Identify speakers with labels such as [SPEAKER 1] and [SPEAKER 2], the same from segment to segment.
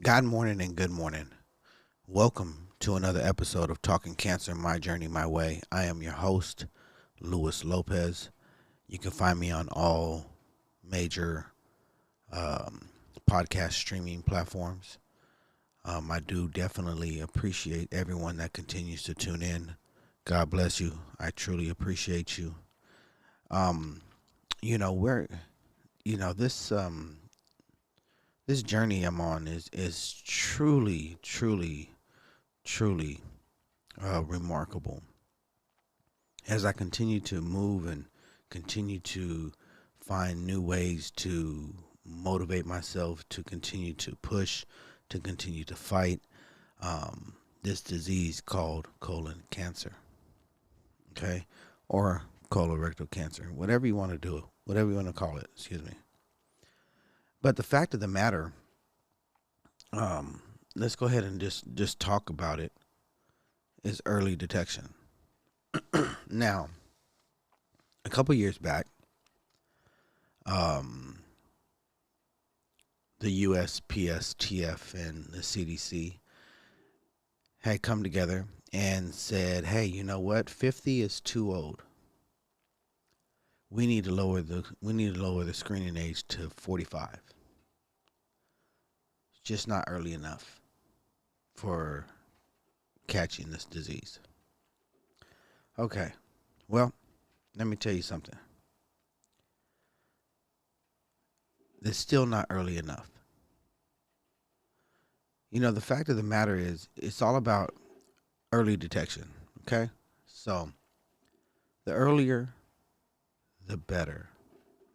[SPEAKER 1] God morning and good morning. Welcome to another episode of Talking Cancer, My Journey, My Way. I am your host, Luis Lopez. You can find me on all major podcast streaming platforms. I do definitely appreciate everyone that continues to tune in. God bless you. I truly appreciate you. Um, you know, we're you know this journey I'm on is truly remarkable. As I continue to move and continue to find new ways to motivate myself, to continue to push, to continue to fight this disease called colon cancer, okay, or colorectal cancer, whatever you want to do, whatever you want to call it. Excuse me. But the fact of the matter, um, let's go ahead and just talk about it. Is early detection. Now, a couple years back, um, the USPSTF and the CDC had come together and said, "Hey, you know what? 50 is too old. We need to lower the screening age to 45. It's just not early enough for catching this disease." Okay. Well, let me tell you something. It's still not early enough. The fact of the matter is, it's all about early detection. Okay? So, the earlier, the better.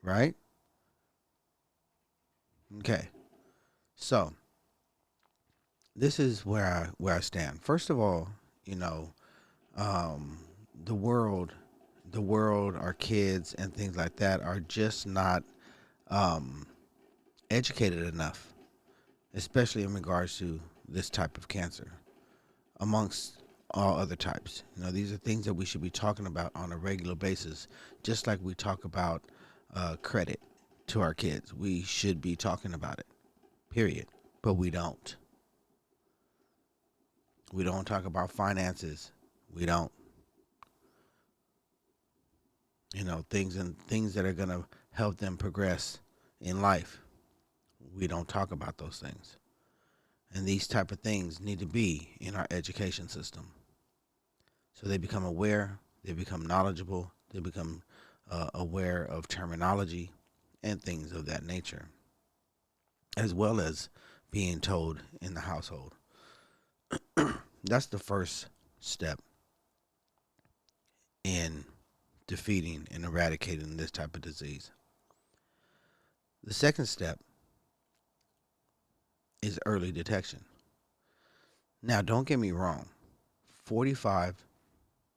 [SPEAKER 1] Right? Okay. So, this is where I stand. First of all, you know, um, the world, our kids and things like that are just not um, educated enough, especially in regards to this type of cancer, amongst all other types. These are things that we should be talking about on a regular basis, just like we talk about credit to our kids. We should be talking about it, period. But we don't. We don't talk about finances. We don't. Things that are going to help them progress in life. We don't talk about those things. And these type of things need to be in our education system. So they become aware, they become knowledgeable, they become aware of terminology and things of that nature, as well as being told in the household. That's the first step in defeating and eradicating this type of disease. The second step is early detection. Now, don't get me wrong, 45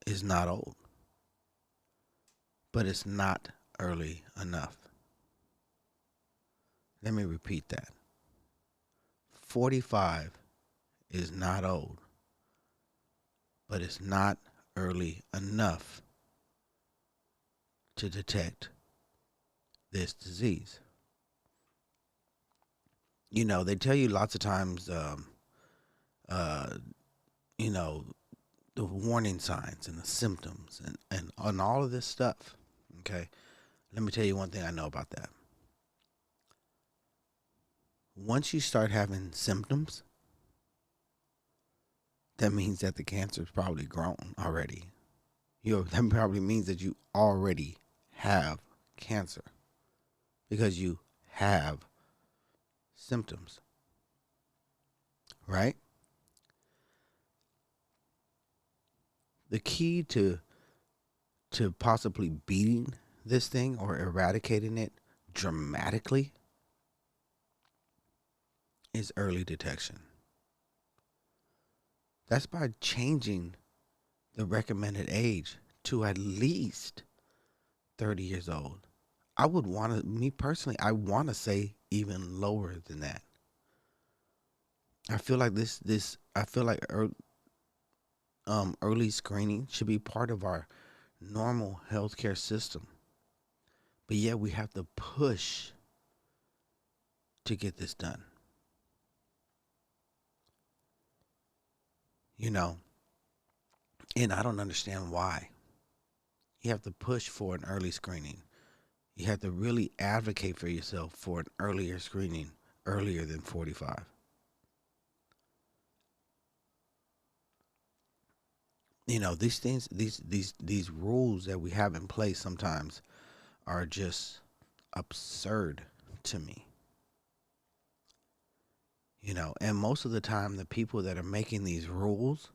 [SPEAKER 1] is not old, but it's not early enough. Let me repeat that. 45 is not old, but it's not early enough to detect this disease. They tell you lots of times, uh, you know, the warning signs and the symptoms and all of this stuff. Okay. Let me tell you one thing I know about that. Once you start having symptoms, that means that the cancer's probably grown already. That probably means that you already have cancer because you have symptoms, right? The key to possibly beating this thing or eradicating it dramatically is early detection. That's by changing the recommended age to at least 30 years old. I would want to, me personally, I want to say even lower than that. I feel like early screening should be part of our normal healthcare system. But yet we have to push to get this done. you know, and I don't understand why. You have to push for an early screening. You have to really advocate for yourself for an earlier screening, earlier than 45. These things, these rules that we have in place sometimes are just absurd to me. And most of the time, the people that are making these rules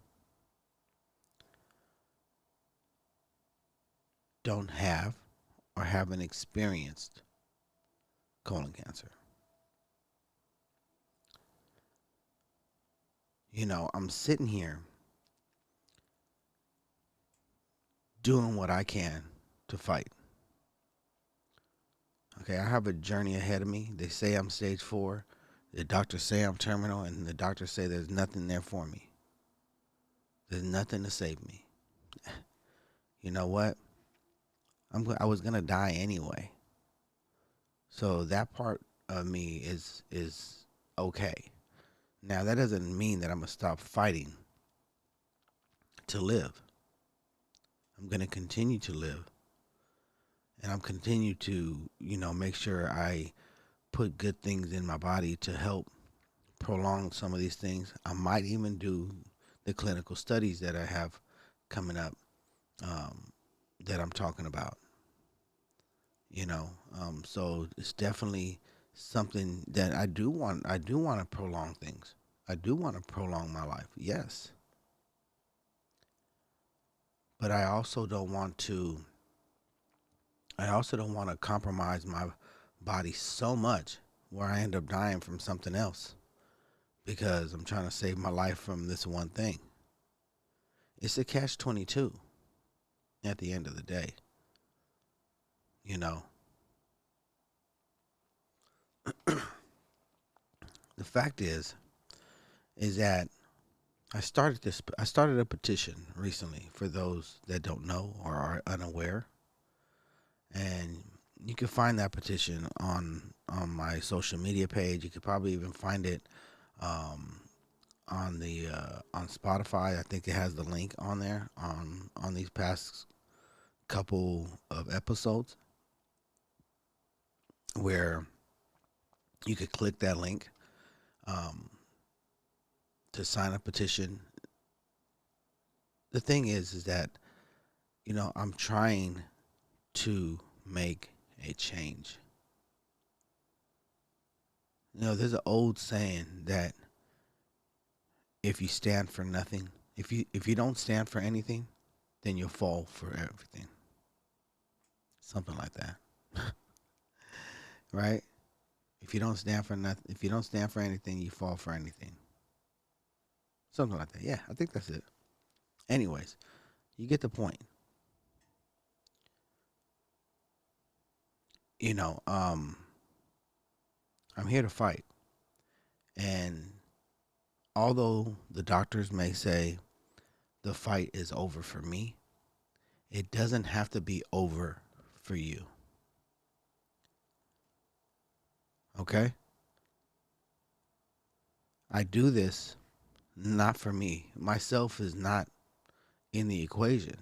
[SPEAKER 1] don't have or haven't experienced colon cancer. I'm sitting here doing what I can to fight. Okay, I have a journey ahead of me. They say I'm stage 4. The doctors say I'm terminal, and the doctors say there's nothing there for me. There's nothing to save me. You know what? I was gonna die anyway. So that part of me is okay. Now that doesn't mean that I'm gonna stop fighting to live. I'm gonna continue to live, and I'm continue to make sure I put good things in my body to help prolong some of these things. I might even do the clinical studies that I have coming up, that I'm talking about. So it's definitely something that I do want. I do want to prolong things. I do want to prolong my life. Yes, but I also don't want to. I also don't want to compromise my body so much where I end up dying from something else because I'm trying to save my life from this one thing. It's a catch-22 at the end of the day. You know, the fact is that I started a petition recently for those that don't know or are unaware, and you can find that petition on my social media page. You could probably even find it um, on Spotify. I think it has the link on there on these past couple of episodes where you could click that link um, to sign a petition. The thing is that I'm trying to make a change. There's an old saying that if you stand for nothing, if you don't stand for anything, then you'll fall for everything. Something like that. Right? If you don't stand for nothing, if you don't stand for anything, you fall for anything. Something like that. Yeah, I think that's it. Anyways, you get the point. You know, um, I'm here to fight. And although the doctors may say the fight is over for me, it doesn't have to be over for you. Okay? I do this not for me. Myself is not in the equation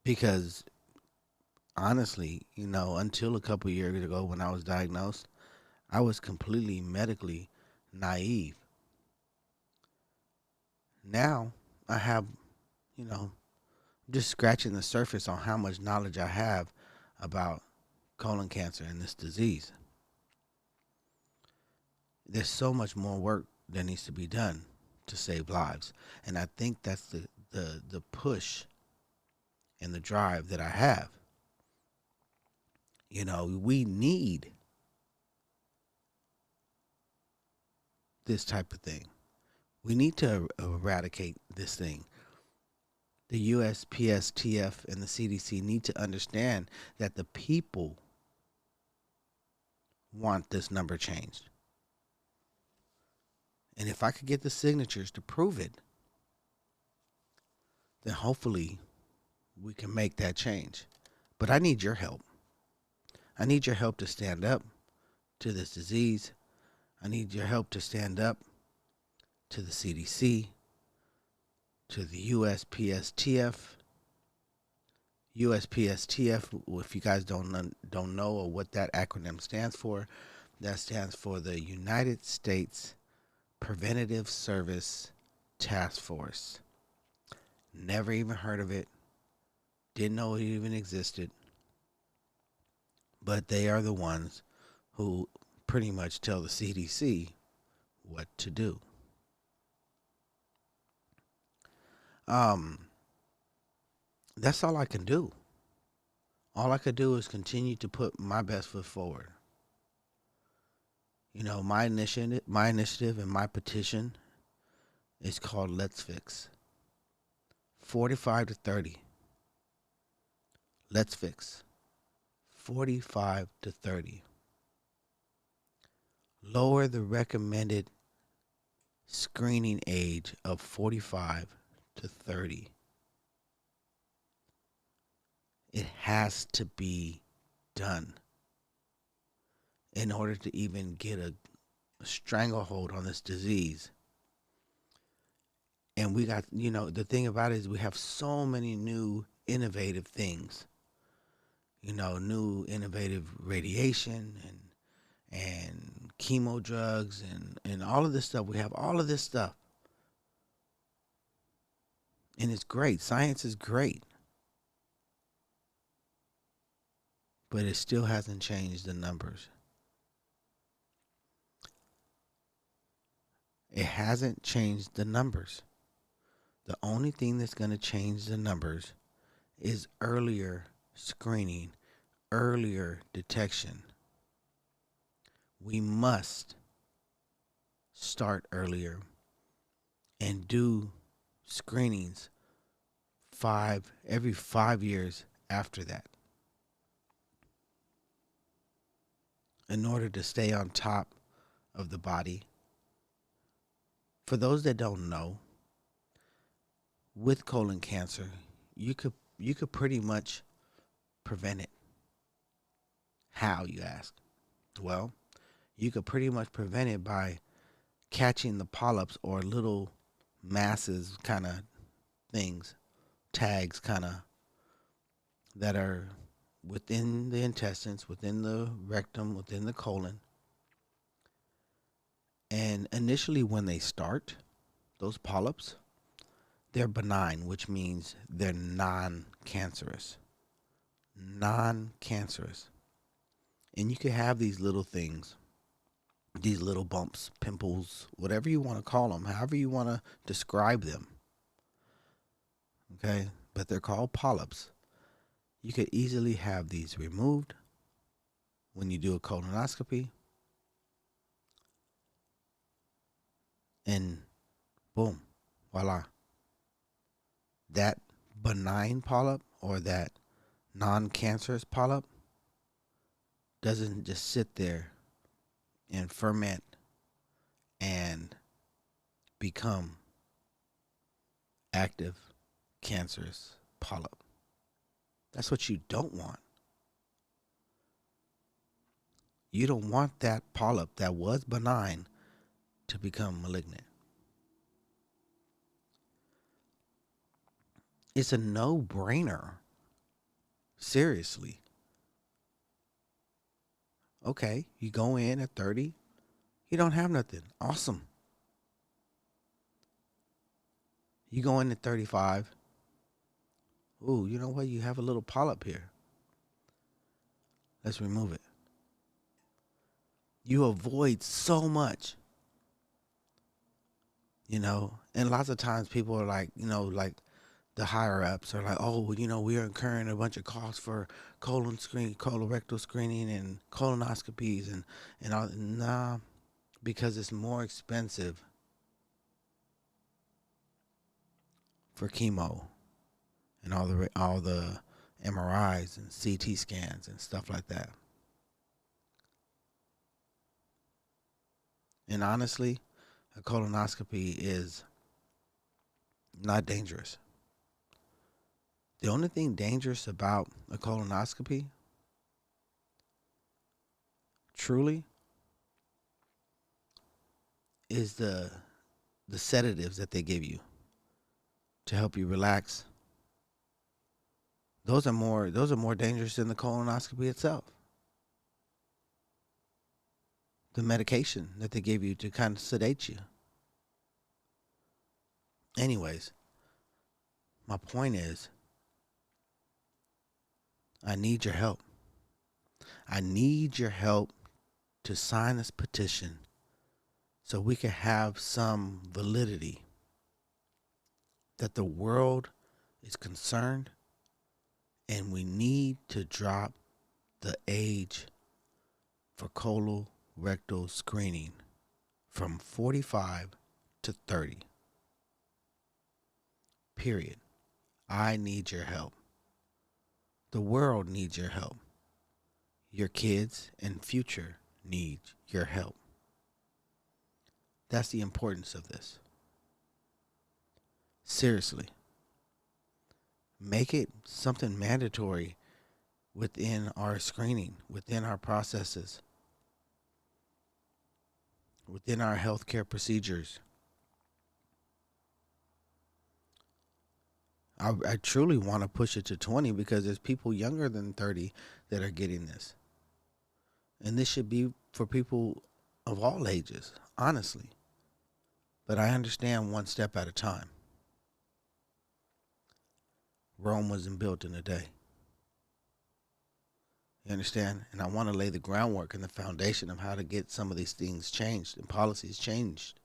[SPEAKER 1] because honestly, until a couple years ago when I was diagnosed, I was completely medically naive. Now I have, just scratching the surface on how much knowledge I have about colon cancer and this disease. There's so much more work that needs to be done to save lives. And I think that's the push and the drive that I have. We need this type of thing. We need to eradicate this thing. The USPSTF and the CDC need to understand that the people want this number changed. And if I could get the signatures to prove it, then hopefully we can make that change. But I need your help. I need your help to stand up to this disease. I need your help to stand up to the CDC, to the USPSTF. USPSTF, if you guys don't know or what that acronym stands for, that stands for the United States Preventative Service Task Force. Never even heard of it. Didn't know it even existed. But they are the ones who pretty much tell the CDC what to do. That's all I can do. All I could do is continue to put my best foot forward. You know, my initiative and my petition is called Let's Fix. 45 to 30. Let's Fix. 45 to 30. Lower the recommended screening age of 45 to 30. It has to be done in order to even get a stranglehold on this disease. And we got, the thing about it is we have so many new innovative things, new innovative radiation and chemo drugs and all of this stuff. We have all of this stuff. And it's great. Science is great. But it still hasn't changed the numbers. It hasn't changed the numbers. The only thing that's going to change the numbers is earlier screening, earlier detection. We must start earlier and do screenings every 5 years after that, in order to stay on top of the body. For those that don't know, with colon cancer, you could pretty much prevent it. How, you ask? Well, you could pretty much prevent it by catching the polyps, or little masses kind of things, tags kind of, that are within the intestines, within the rectum, within the colon. And initially when they start, those polyps, they're benign, which means they're non-cancerous. Non-cancerous. And you could have these little things, these little bumps, pimples, whatever you want to call them, however you want to describe them. Okay? But they're called polyps. You could easily have these removed when you do a colonoscopy. And boom, voila. That benign polyp, or that non-cancerous polyp, doesn't just sit there and ferment and become active cancerous polyp. That's what you don't want. You don't want that polyp that was benign to become malignant. It's a no-brainer. Seriously. Okay, you go in at 30, you don't have nothing. Awesome. You go in at 35. Ooh, you know what? You have a little polyp here. Let's remove it. You avoid so much. And lots of times people are like, like the higher ups are like, oh, we are incurring a bunch of costs for colorectal screening and colonoscopies and all. Nah, because it's more expensive for chemo and all the MRIs and CT scans and stuff like that. And honestly, a colonoscopy is not dangerous. The only thing dangerous about a colonoscopy, truly, is the the sedatives that they give you to help you relax, those are more dangerous than the colonoscopy itself. The medication that they give you to kind of sedate you. Anyways, my point is, I need your help. I need your help to sign this petition so we can have some validity that the world is concerned, and we need to drop the age for colorectal screening from 45 to 30. Period. I need your help. The world needs your help. Your kids and future need your help. That's the importance of this. Seriously. Make it something mandatory within our screening, within our processes, within our healthcare procedures. I truly want to push it to 20 because there's people younger than 30 that are getting this. And this should be for people of all ages, honestly. But I understand one step at a time. Rome wasn't built in a day. You understand? And I want to lay the groundwork and the foundation of how to get some of these things changed and policies changed.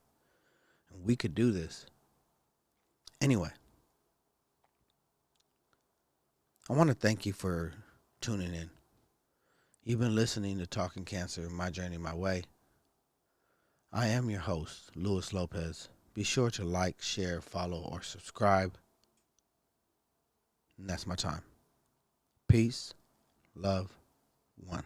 [SPEAKER 1] And we could do this. Anyway, I want to thank you for tuning in. You've been listening to Talking Cancer, My Journey, My Way. I am your host, Luis Lopez. Be sure to like, share, follow, or subscribe. And that's my time. Peace, love, one.